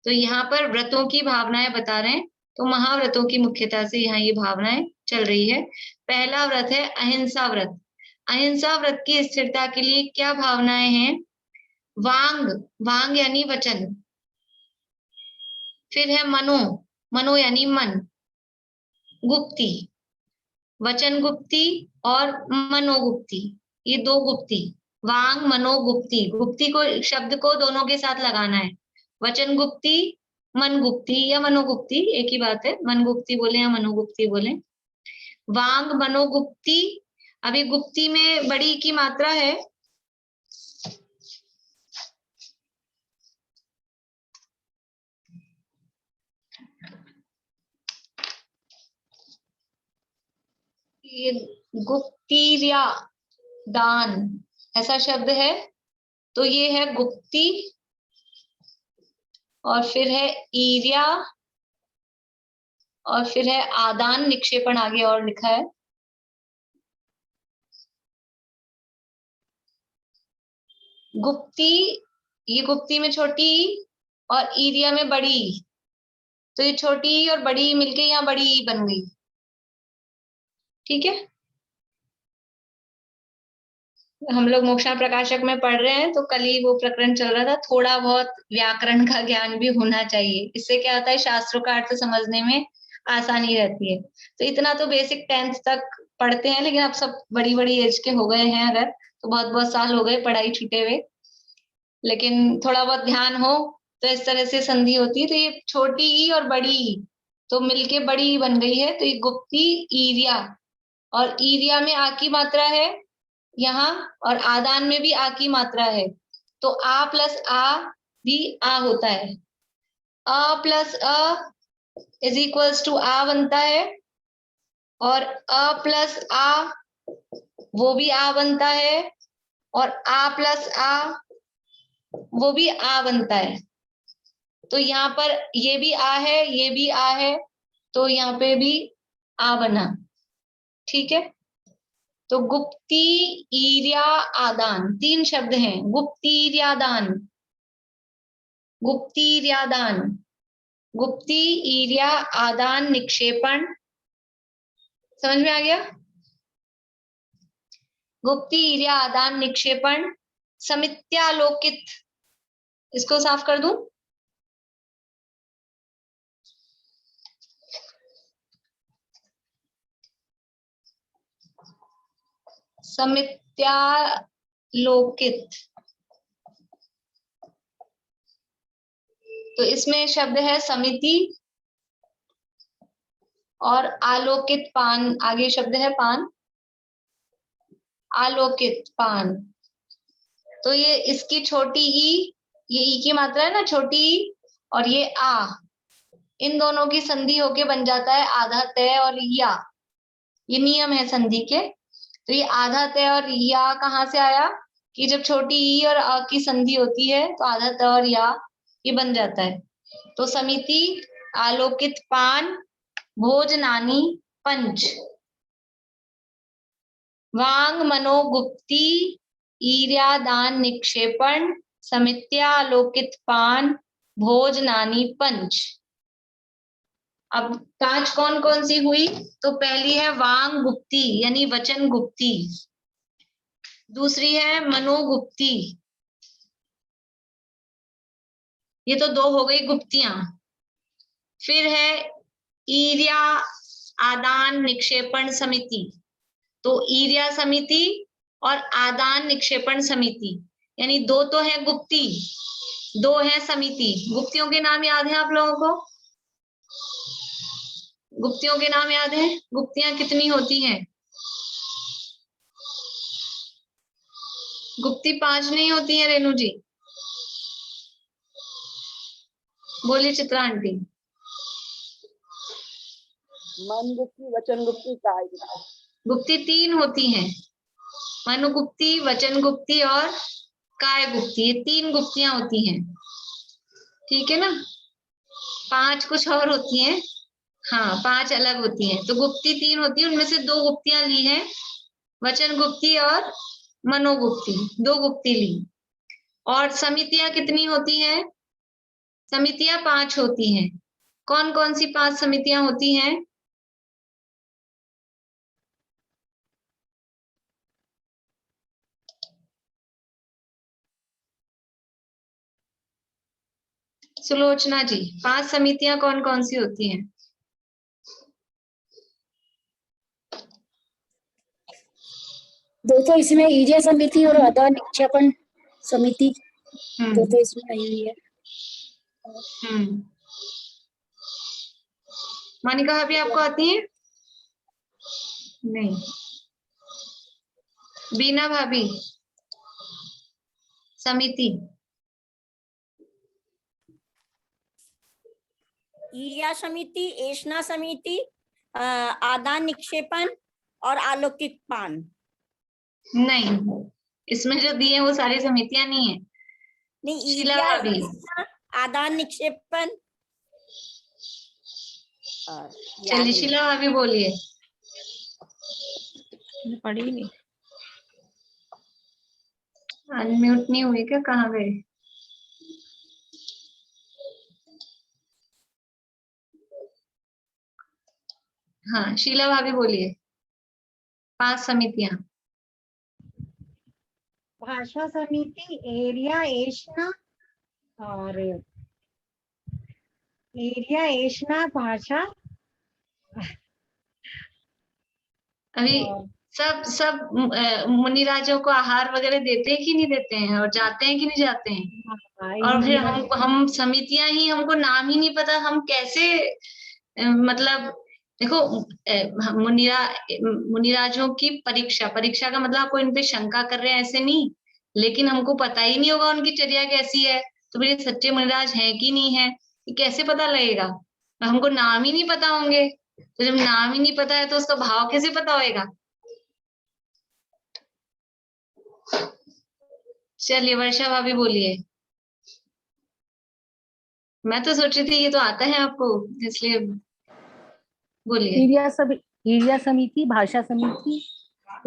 तो यहाँ पर व्रतों की भावनाएं बता रहे हैं, तो महाव्रतों की मुख्यता से यहाँ ये भावनाएं चल रही है। पहला व्रत है अहिंसा व्रत। अहिंसा व्रत की स्थिरता के लिए क्या भावनाएं हैं? वांग, वांग यानी वचन, फिर है मनो, मनो यानी मन, गुप्ती, वचन गुप्ती और मनोगुप्ती, ये 2 गुप्ती, वांग मनोगुप्ती। गुप्ती को शब्द को दोनों के साथ लगाना है, वचन गुप्ती, मन गुप्ती या मनोगुप्ती एक ही बात है, मन गुप्ती बोले या मनोगुप्ती बोले। वांग मनोगुप्ती, अभी गुप्ती में बड़ी की मात्रा है, ये गुप्तीर्या दान ऐसा शब्द है, तो ये है गुप्ती, और फिर है ईर्या, और फिर है आदान, निक्षेपण आगे और लिखा है। गुप्ती, ये गुप्ती में छोटी और ईर्या में बड़ी, तो ये छोटी और बड़ी मिलके यहाँ बड़ी बन गई, ठीक है। हम लोग मोक्षण प्रकाशक में पढ़ रहे हैं, तो कल ही वो प्रकरण चल रहा था, थोड़ा बहुत व्याकरण का ज्ञान भी होना चाहिए, इससे क्या होता है शास्त्रों का अर्थ समझने में आसानी रहती है। तो इतना तो बेसिक 10th तक पढ़ते हैं, लेकिन अब सब बड़ी बड़ी एज के हो गए हैं, अगर तो बहुत बहुत साल हो गए पढ़ाई छूटे हुए, लेकिन थोड़ा बहुत ध्यान हो तो इस तरह से संधि होती है। तो ये छोटी ई और बड़ी ई तो मिलके बड़ी बन गई है, तो ये गुप्ती ईर्या, और ईर्या में आ की मात्रा है यहाँ, और आदान में भी आ की मात्रा है, तो आ प्लस आ भी आ होता है, अ प्लस अ इज इक्वल्स टू आ बनता है, और अ प्लस आ वो भी आ बनता है, और आ प्लस आ वो भी आ बनता है। तो यहाँ पर ये भी आ है, ये भी आ है, तो यहाँ पे भी आ बना। ठीक है, तो गुप्ती ईर्या आदान, तीन शब्द हैं, गुप्तीर्यादान, गुप्तीर्यादान, गुप्ती ईर्या आदान निक्षेपण। समझ में आ गया? गुप्ती ईर्या आदान निक्षेपण, समित्यालोकित, इसको साफ कर दूं? समित्यालोकित, तो इसमें शब्द है समिति, और आलोकित पान, आगे शब्द है पान, आलोकित पान। तो ये इसकी छोटी ई, ये ई की मात्रा है ना छोटी ई, और ये आ, इन दोनों की संधि होके बन जाता है आधा तय और या। ये नियम है संधि के। तो ये आधा तय और या कहाँ से आया कि जब छोटी ई और आ की संधि होती है तो आधा तय और या ये बन जाता है। तो समिति, आलोकित पान, भोजनानी पंच, वांग मनोगुप्ती ईर्यादान निक्षेपण, समित्यालोकित पान, भोजनानी पंच। अब पांच कौन कौन सी हुई? तो पहली है वांग गुप्ती यानी वचन गुप्ती, दूसरी है मनोगुप्ती, ये तो दो हो गई गुप्तियां। फिर है ईर्या आदान निक्षेपण समिति, तो ईर्या समिति और आदान निक्षेपण समिति, यानी दो तो है गुप्ती, दो है समिति। गुप्तियों के नाम याद है आप लोगों को? गुप्तियों के नाम याद है? गुप्तियां कितनी होती हैं? गुप्ती 5 नहीं होती है रेणु जी? बोलिए चित्रा आंटी। मन गुप्ती, वचन गुप्ती, काय गुप्ती। गुप्ती 3 होती हैं, मनुगुप्ती, वचन गुप्ती और काय गुप्ती, ये 3 गुप्तियां होती हैं। ठीक है ना? 5 कुछ और होती हैं, हाँ 5 अलग होती हैं। तो गुप्ती 3 होती है, उनमें से 2 गुप्तियां ली हैं, वचन गुप्ती और मनोगुप्ती, 2 गुप्ती ली। और समितियां कितनी होती हैं? समितियां 5 होती हैं। कौन कौन सी 5 समितियां होती हैं? सुलोचना जी, 5 समितियां कौन कौन सी होती हैं? दो तो इसमें ईर्या समिति और आदान निक्षेपण समिति, दो तो इसमें आई हुई है। मोनिका भाभी आपको आती है? नहीं। बीना भाभी, समिति। ईर्या समिति, एषणा समिति, आदान निक्षेपण और आलोकित पान। नहीं, इसमें जो दिए वो सारी समितियां नहीं है। नहीं, शीला भाभी, आदान निक्षेपण। चलिए शीला भाभी बोलिए। पढ़ी नहीं, अनम्यूट नहीं हुई क्या? कहाँ गए? हाँ शीला भाभी बोलिए। 5 समितियां। भाषा समिति, एरिया, एषणा और एरिया, एषणा, भाषा। अभी सब मुनिराजों को आहार वगैरह देते हैं कि नहीं देते हैं, और जाते हैं कि नहीं जाते हैं? और फिर हम समितियां ही, हमको नाम ही नहीं पता, हम कैसे मतलब देखो मुनिराजों की परीक्षा का मतलब कोई इन पे शंका कर रहे हैं ऐसे नहीं, लेकिन हमको पता ही नहीं होगा उनकी चर्या कैसी है, तो फिर सच्चे मुनिराज हैं कि नहीं है, ये कैसे पता लगेगा? हमको नाम ही नहीं पता होंगे, तो जब नाम ही नहीं पता है तो उसका भाव कैसे पता होएगा। चलिए वर्षा भाभी बोलिए। मैं तो सोच रही थी ये तो आता है आपको, इसलिए बोलिए। ईर्या समिति, भाषा समिति,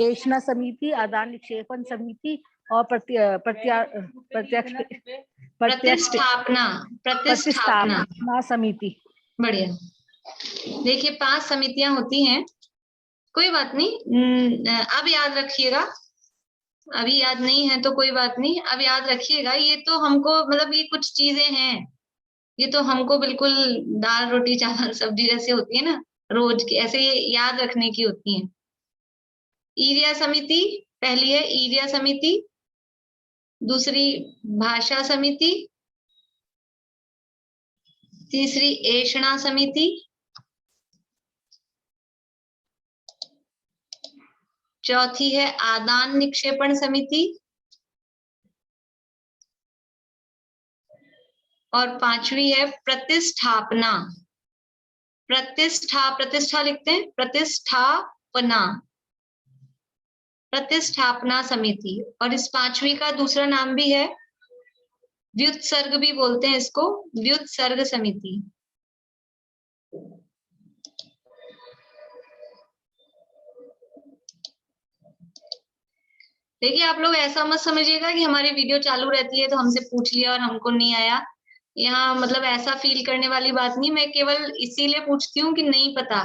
एषणा समिति, आदान निक्षेपण समिति और प्रतिष्ठापना समिति। बढ़िया। देखिए 5 समितियां होती हैं, कोई बात नहीं, अब याद रखिएगा, अभी याद नहीं है तो कोई बात नहीं, अब याद रखिएगा। ये तो हमको मतलब ये कुछ चीजें हैं, ये तो हमको बिल्कुल दाल रोटी चावल सब्जी जैसे होती है ना, रोज की, ऐसे ये याद रखने की होती हैं। ईर्या समिति पहली है, ईर्या समिति, दूसरी भाषा समिति, तीसरी एषणा समिति, चौथी है आदान निक्षेपण समिति, और 5वीं है प्रतिष्ठापना। प्रतिष्ठा लिखते हैं, प्रतिष्ठापना समिति। और इस 5वीं का दूसरा नाम भी है, व्युत्सर्ग भी बोलते हैं इसको, व्युत्सर्ग समिति। देखिए आप लोग ऐसा मत समझिएगा कि हमारी वीडियो चालू रहती है तो हमसे पूछ लिया और हमको नहीं आया। यहाँ मतलब ऐसा फील करने वाली बात नहीं, मैं केवल इसीलिए पूछती हूँ कि नहीं पता,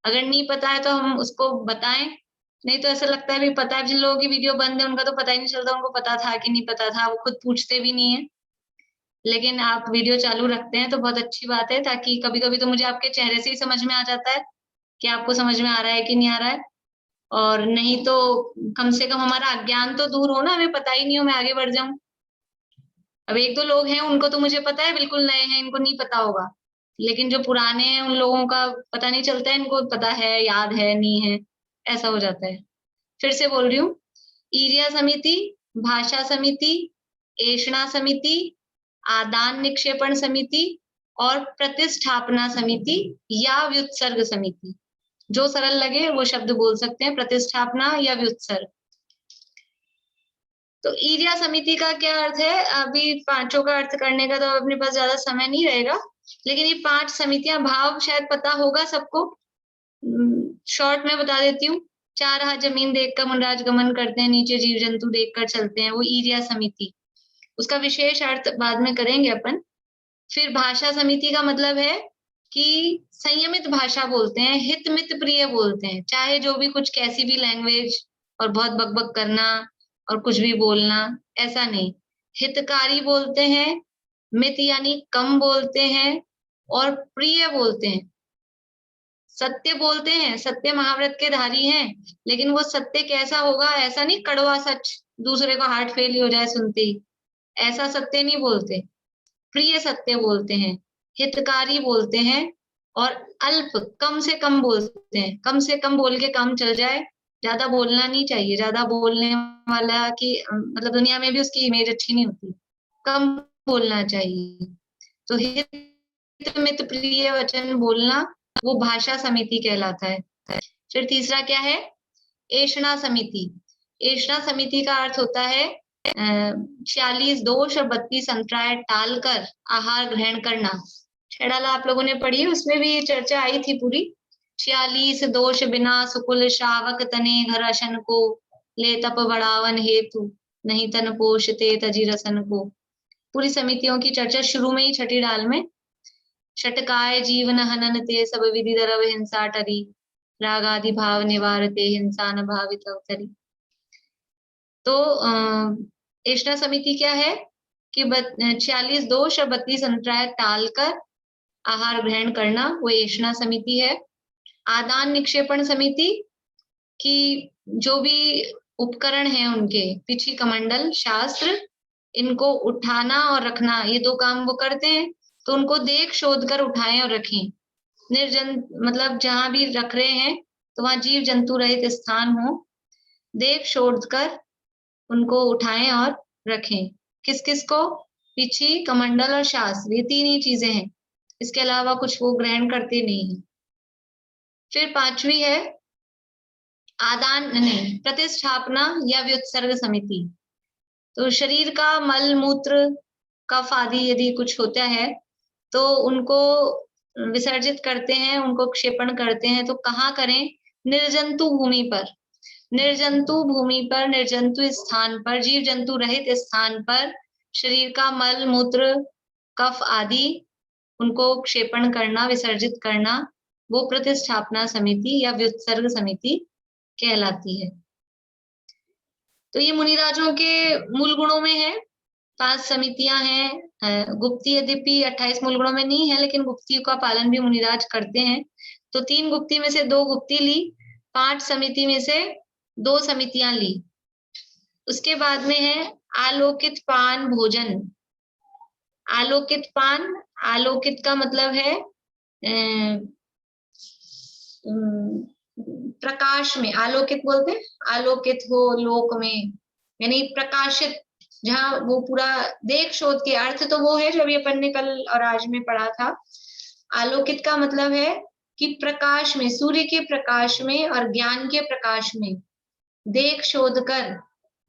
अगर नहीं पता है तो हम उसको बताएं, नहीं तो ऐसा लगता है भी पता है। जिन लोगों की वीडियो बंद है उनका तो पता ही नहीं चलता उनको पता था कि नहीं पता था, वो खुद पूछते भी नहीं है। लेकिन आप वीडियो चालू रखते हैं तो बहुत अच्छी बात है, ताकि कभी कभी तो मुझे आपके चेहरे से ही समझ में आ जाता है कि आपको समझ में आ रहा है कि नहीं आ रहा है, और नहीं तो कम से कम हमारा अज्ञान तो दूर हो ना, हमें पता ही नहीं हो, मैं आगे बढ़ जाऊं। अब 1-2 लोग हैं उनको तो मुझे पता है, बिल्कुल नए हैं इनको नहीं पता होगा, लेकिन जो पुराने हैं उन लोगों का पता नहीं चलता है, इनको पता है, याद है, नहीं है, ऐसा हो जाता है। फिर से बोल रही हूँ, ईर्या समिति, भाषा समिति, एषणा समिति, आदान निक्षेपण समिति और प्रतिष्ठापना समिति या व्युत्सर्ग समिति। जो सरल लगे वो शब्द बोल सकते हैं, प्रतिष्ठापना या व्युत्सर्ग। तो ईर्या समिति का क्या अर्थ है, अभी 5 का अर्थ करने का तो अपने पास ज्यादा समय नहीं रहेगा, लेकिन ये 5 समितियां, भाव शायद पता होगा सबको, शॉर्ट में बता देती हूँ। 4 हाथ जमीन देखकर मुनराज गमन करते हैं, नीचे जीव जंतु देखकर चलते हैं, वो ईर्या समिति। उसका विशेष अर्थ बाद में करेंगे अपन। फिर भाषा समिति का मतलब है कि संयमित भाषा बोलते हैं, हित मित प्रिय बोलते हैं, चाहे जो भी कुछ कैसी भी लैंग्वेज और बहुत बकबक करना और कुछ भी बोलना, ऐसा नहीं। हितकारी बोलते हैं, मित यानी कम बोलते हैं, और प्रिय बोलते हैं, सत्य बोलते हैं, सत्य महाव्रत के धारी हैं, लेकिन वो सत्य कैसा होगा, ऐसा नहीं कड़वा सच, दूसरे को हार्ट फेल हो जाए सुनते ही, ऐसा सत्य नहीं बोलते, प्रिय सत्य बोलते हैं, हितकारी बोलते हैं, और अल्प कम से कम बोलते हैं, कम से कम बोल के काम चल जाए, ज्यादा बोलना नहीं चाहिए, ज्यादा बोलने वाला की मतलब दुनिया में भी उसकी इमेज अच्छी नहीं होती, कम बोलना चाहिए। तो हित मित प्रिय वचन बोलना वो भाषा समिति कहलाता है। फिर तीसरा क्या है, एषणा समिति। एषणा समिति का अर्थ होता है 46 दोष और 32 अंतराय टाल कर आहार ग्रहण करना। छेड़ाला आप लोगों ने पढ़ी है, उसमें भी चर्चा आई थी पूरी। 46 दोष बिना सुकुल श्रावक तने घर अशन को, ले तप बढ़ावन हेतु नहीं तन पोषते तजी रसन को। पूरी समितियों की चर्चा शुरू में ही 6ठी डाल में। षटकाय जीवन हनन ते सब विधि दरव हिंसा टरी, राग आदि भाव निवारते हिंसा न भावित अवतरी। तो एषणा समिति क्या है कि 46 दोष और 32 अंतराय टाल कर आहार ग्रहण करना, वो एषणा समिति है। आदान निक्षेपण समिति की जो भी उपकरण है उनके, पिछी कमंडल शास्त्र, इनको उठाना और रखना, ये 2 काम वो करते हैं, तो उनको देख शोध कर उठाएं और रखें। निर्जन मतलब जहां भी रख रहे हैं तो वहां जीव जंतु रहित स्थान हो, देख शोध कर उनको उठाएं और रखें। किस किस को, पिछी कमंडल और शास्त्र, ये 3 ही चीजें हैं। इसके अलावा कुछ वो ग्रहण करते नहीं है। फिर पांचवी है आदान नहीं प्रतिष्ठापना या व्युत्सर्ग समिति। तो शरीर का मल मूत्र कफ आदि यदि कुछ होता है तो उनको विसर्जित करते हैं, उनको क्षेपण करते हैं। तो कहाँ करें? निर्जंतु भूमि पर, निर्जंतु भूमि पर, निर्जंतु स्थान पर, जीव जंतु रहित स्थान पर शरीर का मल मूत्र कफ आदि उनको क्षेपण करना, विसर्जित करना, वो प्रतिष्ठापना समिति या व्युत्सर्ग समिति कहलाती है। तो ये मुनिराजों के मूल गुणों में है। 5 समितियां हैं। गुप्ती यद्यपि 28 मूल गुणों में नहीं है, लेकिन गुप्ती का पालन भी मुनिराज करते हैं। तो 3 गुप्ती में से 2 गुप्ती ली, 5 समिति में से 2 समितियां ली। उसके बाद में है आलोकित पान भोजन। आलोकित पान, आलोकित का मतलब है प्रकाश में, आलोकित बोलते हैं, आलोकित हो लोक में, यानी प्रकाशित, जहाँ वो पूरा देख शोध के अर्थ तो वो है जो अभी अपन ने कल और आज में पढ़ा था। आलोकित का मतलब है कि प्रकाश में, सूर्य के प्रकाश में और ज्ञान के प्रकाश में देख शोध कर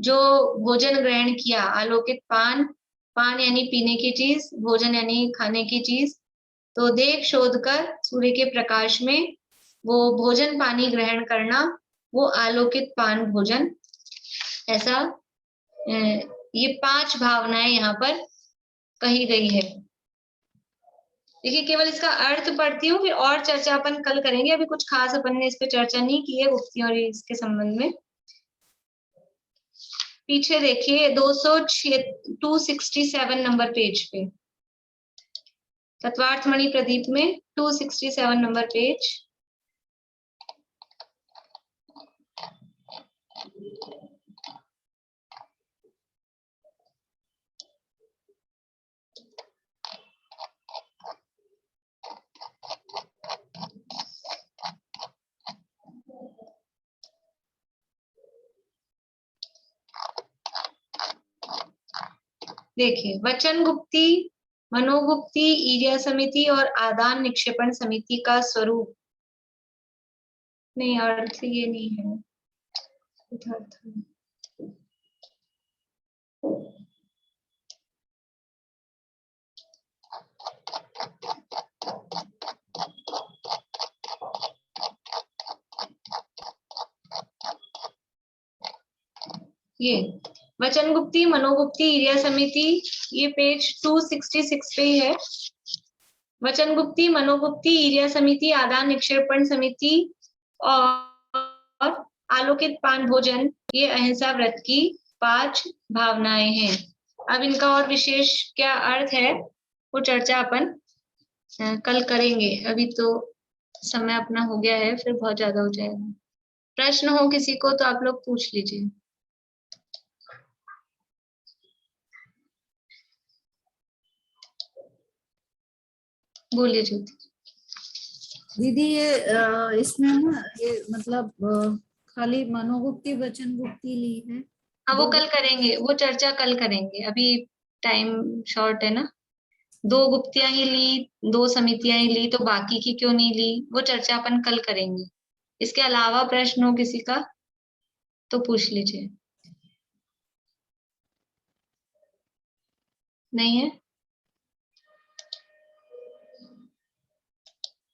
जो भोजन ग्रहण किया। आलोकित पान, पान यानी पीने की चीज, भोजन यानी खाने की चीज। तो देख शोध कर सूर्य के प्रकाश में वो भोजन पानी ग्रहण करना, वो आलोकित पान भोजन। ऐसा ये 5 भावनाएं यहाँ पर कही गई है। देखिए केवल इसका अर्थ पढ़ती हूँ, फिर और चर्चा अपन कल करेंगे। अभी कुछ खास अपन ने इस पे चर्चा नहीं की है गुप्ती और इसके संबंध में। पीछे देखिए 267 नंबर पेज पे, तत्वार्थ मणि प्रदीप में 267 नंबर पेज। देखिए वचन गुप्ती, मनोगुप्ती, ईर्या समिति और आदान निक्षेपण समिति का स्वरूप नहीं, अर्थ ये नहीं है। ये वचन गुप्ती, मनोगुप्ती, ईर्या समिति, ये पेज 266 पे ही है। वचन गुप्ती, मनोगुप्ती, ईर्या समिति, आदान निक्षेपण समिति और आलोकित पान भोजन, ये अहिंसा व्रत की 5 भावनाएं हैं। अब इनका और विशेष क्या अर्थ है वो चर्चा अपन कल करेंगे। अभी तो समय अपना हो गया है, फिर बहुत ज्यादा हो जाएगा। प्रश्न हो किसी को तो आप लोग पूछ लीजिए। बोलिए ज्योति दीदी। ये इसमें ना ये मतलब खाली मनोगुप्ती वचन गुप्ती ली है। हाँ वो कल करेंगे, वो चर्चा कल करेंगे। अभी टाइम शॉर्ट है ना। 2 गुप्तियां ही ली, 2 समितियां ही ली, तो बाकी की क्यों नहीं ली, वो चर्चा अपन कल करेंगे। इसके अलावा प्रश्न हो किसी का तो पूछ लीजिए। नहीं है?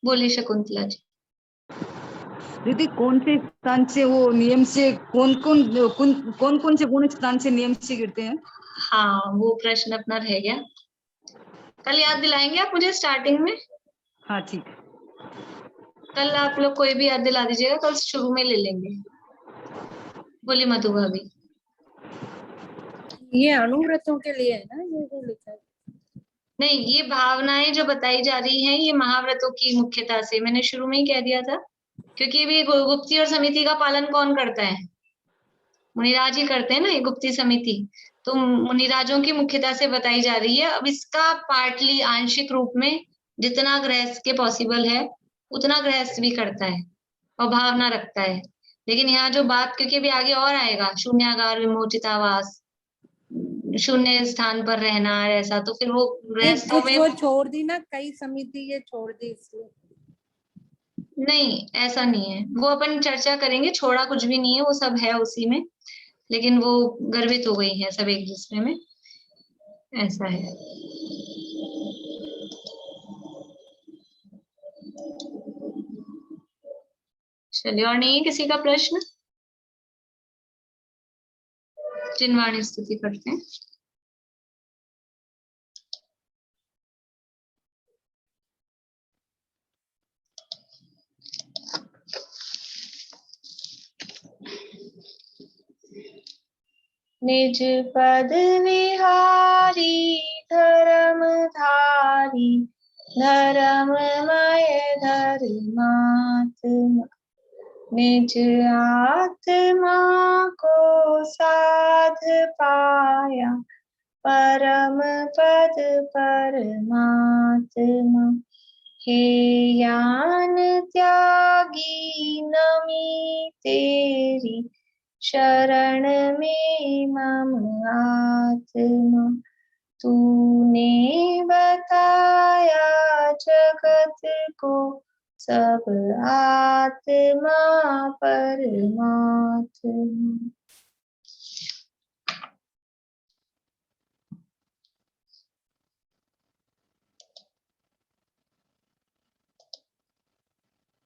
बोलिए शकुंतला जी। दीदी कौन से स्थान से वो नियम से कौन कौन से गुण स्थान से नियम से गिरते हैं? हाँ वो प्रश्न अपना रह गया, कल याद दिलाएंगे आप मुझे स्टार्टिंग में। हाँ ठीक है। कल आप लोग कोई भी याद दिला दीजिएगा, कल शुरू में ले लेंगे। बोली मधु भाभी। ये अनुव्रतों के लिए है ना, ये जो लिखा है? नहीं, ये भावनाएं जो बताई जा रही हैं ये महाव्रतों की मुख्यता से, मैंने शुरू में ही कह दिया था। क्योंकि भी गुप्ती और समिति का पालन कौन करता है? मुनिराज ही करते हैं ना ये गुप्ती समिति। तो मुनिराजों की मुख्यता से बताई जा रही है। अब इसका पार्टली आंशिक रूप में जितना गृहस्थ के पॉसिबल है उतना गृहस्थ भी करता है और भावना रखता है। लेकिन यहाँ जो बात, क्योंकि अभी आगे और आएगा, शून्यागार, विमोचितावास, शून्य स्थान पर रहना है ऐसा, तो फिर वो नहीं, गृहस्थों कुछ में वो छोड़ दी ना, कई समिति ये छोड़ दी इसलिए। नहीं, ऐसा नहीं है, वो अपन चर्चा करेंगे, छोड़ा कुछ भी नहीं है, वो सब है उसी में, लेकिन वो गर्वित हो गई है सब एक दूसरे में, ऐसा है। चलिए, और नहीं है किसी का प्रश्न? चिन्वाणी स्तुति करते हैं। निज पद विहारी धर्मधारी धर्ममय धर्मात्मा, निज आत्मा को साध पाया परम पद परमात्मा। हे ज्ञान त्यागी नमी तेरी शरण में मम आत्मा, तूने बताया जगत को सब आत्मा परमात्मा।